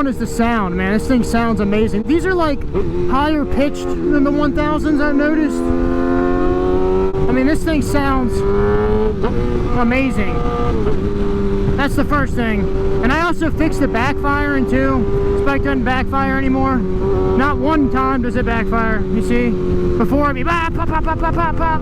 one is the sound, man. This thing sounds amazing. These are like higher pitched than the 1000s, I've noticed. I mean, this thing sounds amazing. That's the first thing. And I also fixed the backfiring too. This bike doesn't backfire anymore. Not one time does it backfire. You see? Before it'd be pop, pop, pop, pop, pop, pop, pop.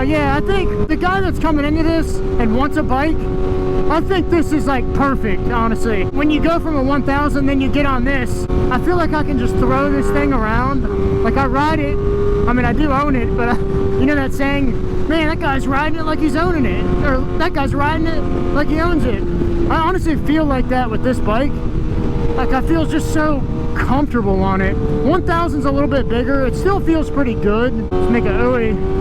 Yeah, I think the guy that's coming into this and wants a bike, I think this is like perfect, honestly. When you go from a 1000, then you get on this, I feel like I can just throw this thing around. Like I ride it, I mean I do own it, but you know that saying, man, that guy's riding it like he's owning it, or that guy's riding it like he owns it. I honestly feel like that with this bike. Like I feel just so comfortable on it. 1000's a little bit bigger, it still feels pretty good. Let's make a OE.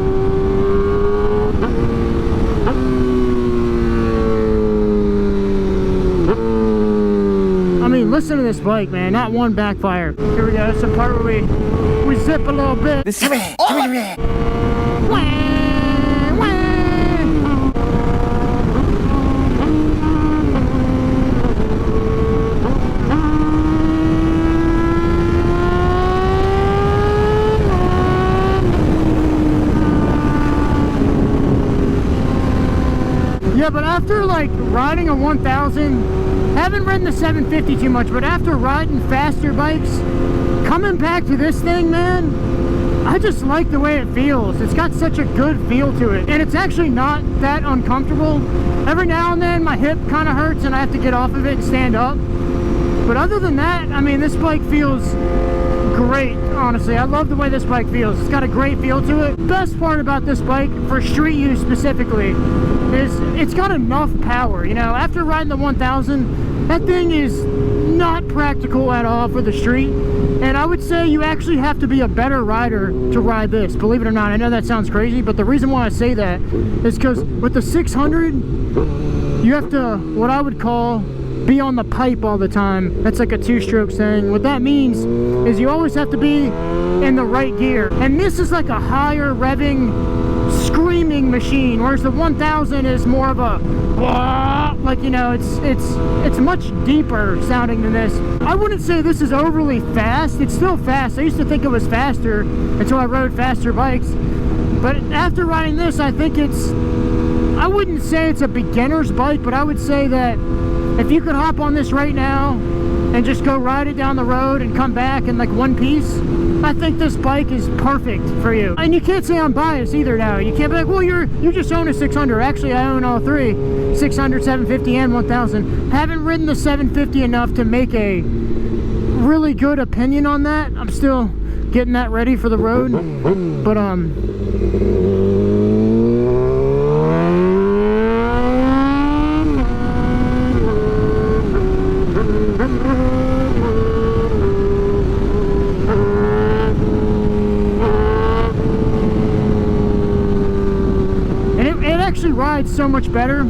Listen to this bike, man. Not one backfire. Here we go. That's the part where we zip a little bit. Come here. Come here. Yeah, but after like riding a 1000, haven't ridden the 750 too much, but after riding faster bikes, coming back to this thing, man, I just like the way it feels. It's got such a good feel to it, and it's actually not that uncomfortable. Every now and then my hip kind of hurts and I have to get off of it and stand up, but other than that, I mean, this bike feels great. Honestly, I love the way this bike feels. It's got a great feel to it. Best part about this bike, for street use specifically, is it's got enough power. You know, after riding the 1000, that thing is not practical at all for the street, and I would say you actually have to be a better rider to ride this, believe it or not. I know that sounds crazy, but the reason why I say that is because with the 600, you have to, what I would call, be on the pipe all the time. That's like a two-stroke thing. What that means is you always have to be in the right gear, and this is like a higher revving screaming machine, whereas the 1000 is more of a like, you know, it's much deeper sounding than this. I wouldn't say this is overly fast. It's still fast. I used to think it was faster until I rode faster bikes, but after riding this, I think it's, I wouldn't say it's a beginner's bike, but I would say that if you could hop on this right now and just go ride it down the road and come back in like one piece, I think this bike is perfect for you. And you can't say I'm biased either now. You can't be like, well, you just own a 600. Actually, I own all three, 600, 750, and 1000. Haven't ridden the 750 enough to make a really good opinion on that. I'm still getting that ready for the road, but rides so much better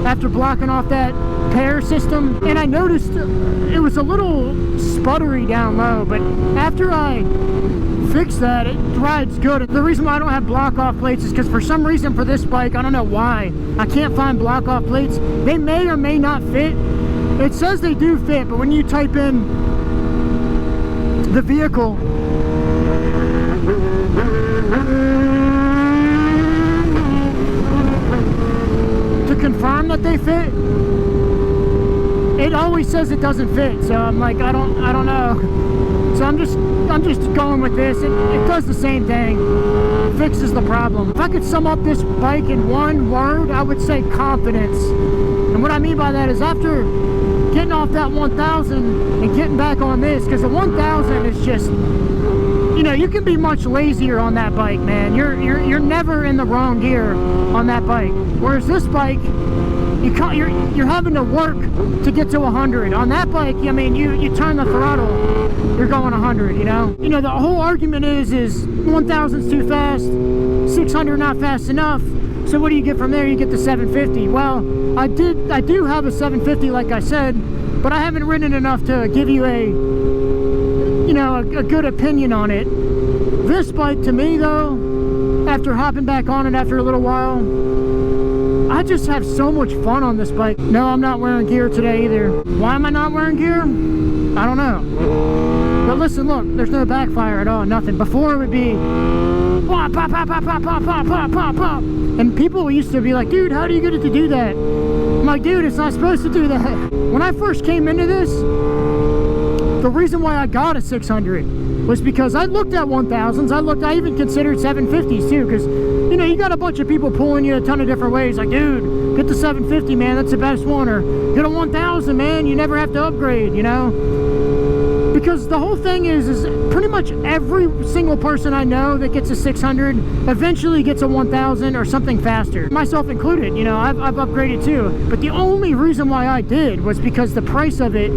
after blocking off that pair system. And I noticed it was a little sputtery down low, but after I fixed that, it rides good. The reason why I don't have block off plates is because for some reason for this bike, I don't know why, I can't find block off plates. They may or may not fit. It says they do fit, but when you type in the vehicle, confirm that they fit, it always says it doesn't fit. So I'm like, I don't know. So I'm just going with this. It does the same thing. It fixes the problem. If I could sum up this bike in one word, I would say confidence. And what I mean by that is after getting off that 1000 and getting back on this, because the 1000 is just, you know, you can be much lazier on that bike, man. You're never in the wrong gear on that bike. Whereas this bike, you're having to work to get to 100. On that bike, I mean, you turn the throttle, you're going 100, you know? You know, the whole argument is 1000's too fast, 600 not fast enough. So So what do you get from there? You get the 750. Well, I do have a 750, like I said, but I haven't ridden it enough to give you a, you know, a good opinion on it. This bike, to me though, after hopping back on it after a little while, I just have so much fun on this bike. No, I'm not wearing gear today either. Why am I not wearing gear? I don't know. But listen, look, there's no backfire at all, nothing. Before it would be pop, pop, pop, pop, pop, pop, pop, pop, pop, pop. And people used to be like, dude, how do you get it to do that? I'm like, dude, it's not supposed to do that. When I first came into this, the reason why I got a 600 was because I looked at 1000s. I even considered 750s too, because, you know, you got a bunch of people pulling you a ton of different ways. Like, dude, get the 750, man, that's the best one. Or get a 1000, man, you never have to upgrade, you know? Because the whole thing is pretty much every single person I know that gets a 600 eventually gets a 1000 or something faster, myself included. You know, I've upgraded too, but the only reason why I did was because the price of it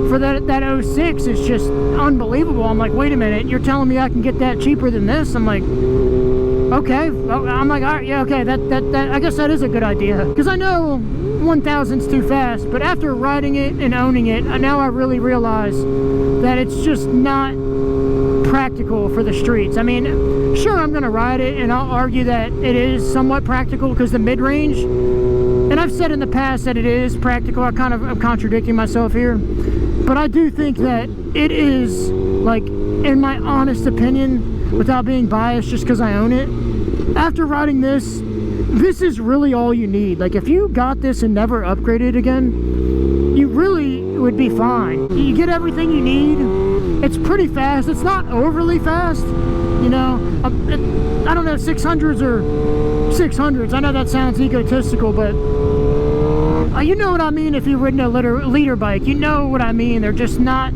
for that 06 is just unbelievable. I'm like, wait a minute, you're telling me I can get that cheaper than this? I'm like, okay. I'm like, all right, yeah, okay, that I guess that is a good idea, because I know 1000's too fast, but after riding it and owning it, now I really realize that it's just not practical for the streets. I mean, sure, I'm gonna ride it and I'll argue that it is somewhat practical because the mid-range, and I've said in the past that it is practical. I'm contradicting myself here, but I do think that it is, like, in my honest opinion, without being biased just because I own it, after riding this is really all you need. Like, if you got this and never upgraded again, you really would be fine. You get everything you need. It's pretty fast. It's not overly fast, you know. I don't know, 600s or 600s. I know that sounds egotistical, but you know what I mean. If you've ridden a liter bike, you know what I mean. They're just not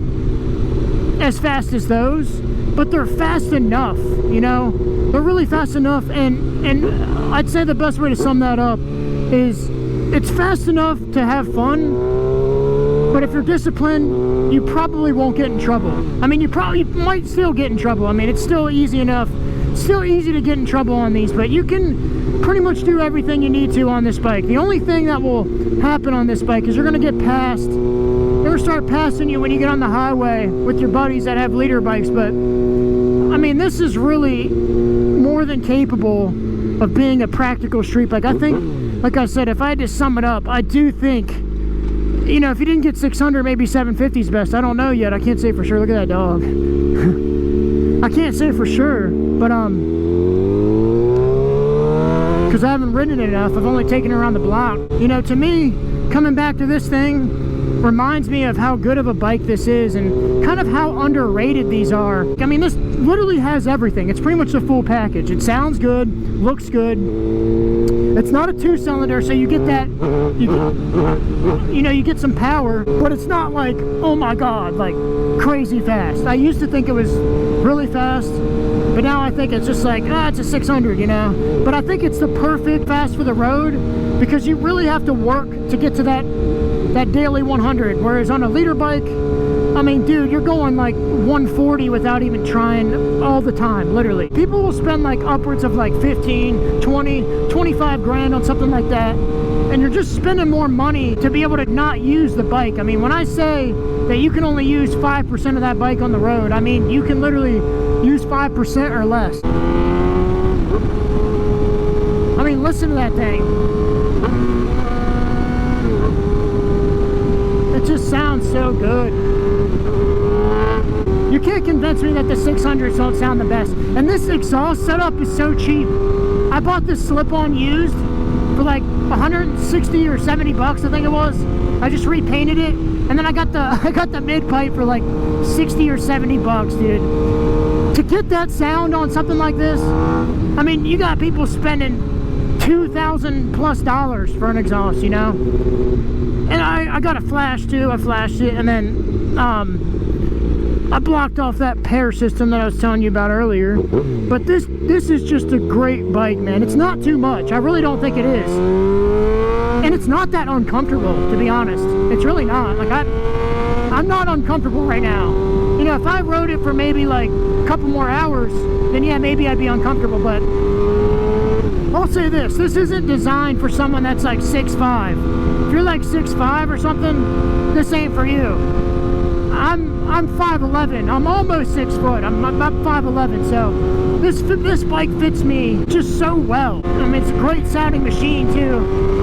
as fast as those, but they're fast enough, you know. They're really fast enough, and I'd say the best way to sum that up is it's fast enough to have fun, but if you're disciplined, you probably won't get in trouble. I mean, you might still get in trouble. I mean, it's still easy enough. It's still easy to get in trouble on these, but you can pretty much do everything you need to on this bike. The only thing that will happen on this bike is you're going to get passed. They're going to start passing you when you get on the highway with your buddies that have liter bikes, but I mean, this is really more than capable of being a practical street bike. I think, like I said, if I had to sum it up, I do think, you know, if you didn't get 600, maybe 750 is best. I don't know yet. I can't say for sure. Look at that dog. I can't say for sure, but because I haven't ridden it enough. I've only taken it around the block. You know, to me, coming back to this thing reminds me of how good of a bike this is and kind of how underrated these are. I mean, this literally has everything. It's pretty much the full package. It sounds good, looks good. It's not a 2-cylinder, so you get that, you know, you get some power, but it's not like, oh my god, like crazy fast. I used to think it was really fast, but now I think it's just like, it's a 600, you know. But I think it's the perfect fast for the road, because you really have to work to get to that daily 100, whereas on a liter bike, I mean, dude, you're going like 140 without even trying all the time, literally. People will spend like upwards of like 15, 20, 25 grand on something like that, and you're just spending more money to be able to not use the bike. I mean, when I say that you can only use 5% of that bike on the road, I mean, you can literally use 5% or less. I mean, listen to that thing. It just sounds so good. You can't convince me that the 600s don't sound the best. And this exhaust setup is so cheap. I bought this slip-on used for like 160 or 70 bucks, I think it was. I just repainted it, and then I got the mid pipe for like 60 or 70 bucks, dude. To get that sound on something like this, I mean, you got people spending $2,000+ for an exhaust, you know. And I got a flash too. I flashed it, and then I blocked off that pair system that I was telling you about earlier. But this is just a great bike, man. It's not too much. I really don't think it is. And it's not that uncomfortable, to be honest. It's really not. Like, I'm not uncomfortable right now. You know, if I rode it for maybe like a couple more hours, then yeah, maybe I'd be uncomfortable, but I'll say this isn't designed for someone that's like 6'5". If you're like 6'5" or something, this ain't for you. I'm 5'11". I'm almost 6 foot. I'm about 5'11", so this bike fits me just so well. I mean, it's a great sounding machine too.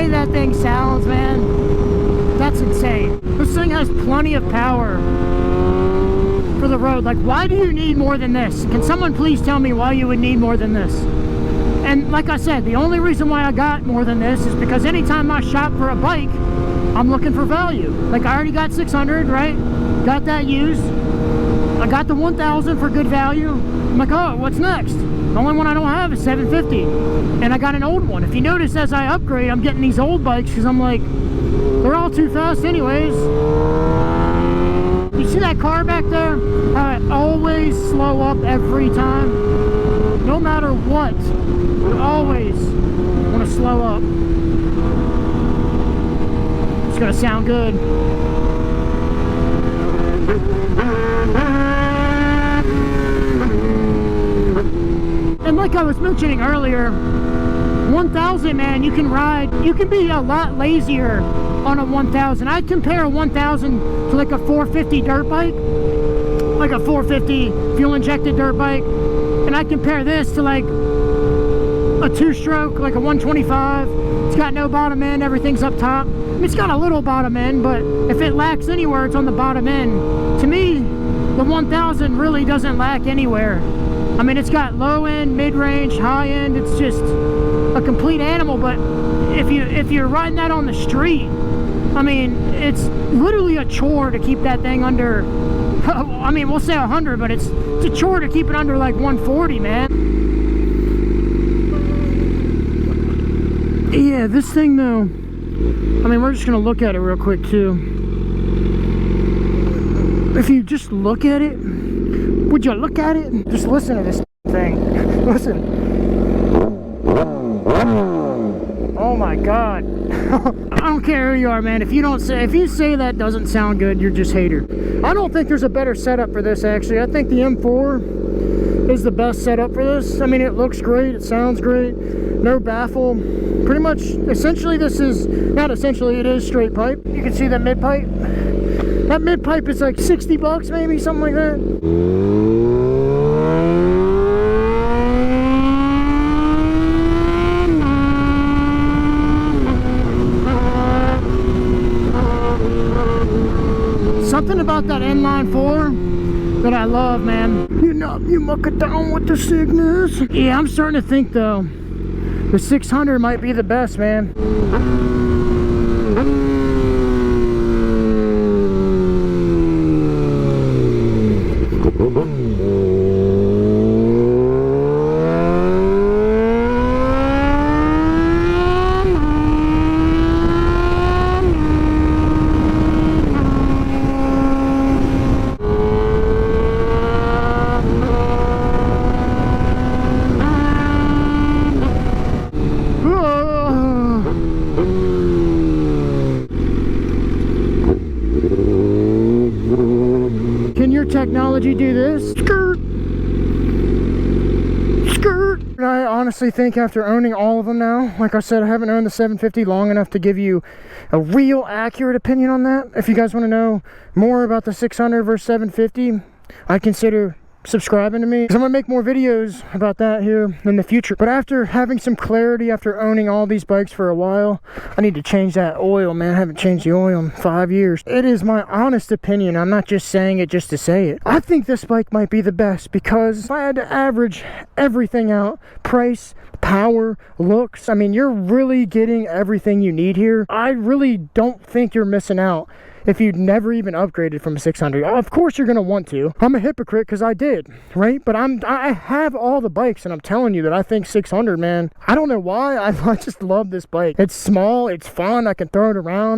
That thing sounds, man, that's insane. This thing has plenty of power for the road. Like, why do you need more than this? Can someone please tell me why you would need more than this? And like I said, the only reason why I got more than this is because anytime I shop for a bike, I'm looking for value. Like, I already got 600, right? Got that used. I got the 1000 for good value. I'm like, oh, what's next? The only one I don't have is 750, and I got an old one. If you notice, as I upgrade, I'm getting these old bikes because I'm like, they're all too fast anyways. You see that car back there? I always slow up every time. No matter what, I always want to slow up. It's gonna sound good. And like I was mentioning earlier, 1000, man, you can ride, you can be a lot lazier on a 1000. I'd compare a 1000 to like a 450 dirt bike, like a 450 fuel injected dirt bike, and I'd compare this to like a 2-stroke, like a 125. It's got no bottom end, everything's up top. I mean, it's got a little bottom end, but if it lacks anywhere, it's on the bottom end. To me, the 1000 really doesn't lack anywhere. I mean, it's got low end, mid-range, high end. It's just a complete animal. But if you're riding that on the street, I mean, it's literally a chore to keep that thing under. I mean, we'll say 100, but it's a chore to keep it under like 140, man. Yeah, this thing though. I mean, we're just gonna look at it real quick too. If you just look at it. Would you look at it? Just listen to this thing. Listen. Oh my god. I don't care who you are, man. If you say that doesn't sound good, you're just a hater. I don't think there's a better setup for this, actually. I think the M4 is the best setup for this. I mean, it looks great, it sounds great, no baffle. Pretty much, essentially, this is, not essentially, it is straight pipe. You can see that mid pipe. That mid pipe is like 60 bucks, maybe, something like that. Something about that inline 4 that I love, man. You muck it down with the sickness. Yeah, I'm starting to think though, the 600 might be the best, man. Can your technology do this? Skirt! Skirt! I honestly think after owning all of them now, like I said, I haven't owned the 750 long enough to give you a real accurate opinion on that. If you guys want to know more about the 600 versus 750, I'd consider subscribing to me, because I'm gonna make more videos about that here in the future. But after having some clarity, after owning all these bikes for a while, I need to change that oil, man. I haven't changed the oil in 5 years. It is my honest opinion. I'm not just saying it just to say it. I think this bike might be the best, because if I had to average everything out, price, power, looks, I mean, you're really getting everything you need here. I really don't think you're missing out if you'd never even upgraded from a 600. Of course you're gonna want to. I'm a hypocrite because I did, right? But I have all the bikes, and I'm telling you that I think 600, man, I don't know why, I just love this bike. It's small, it's fun, I can throw it around.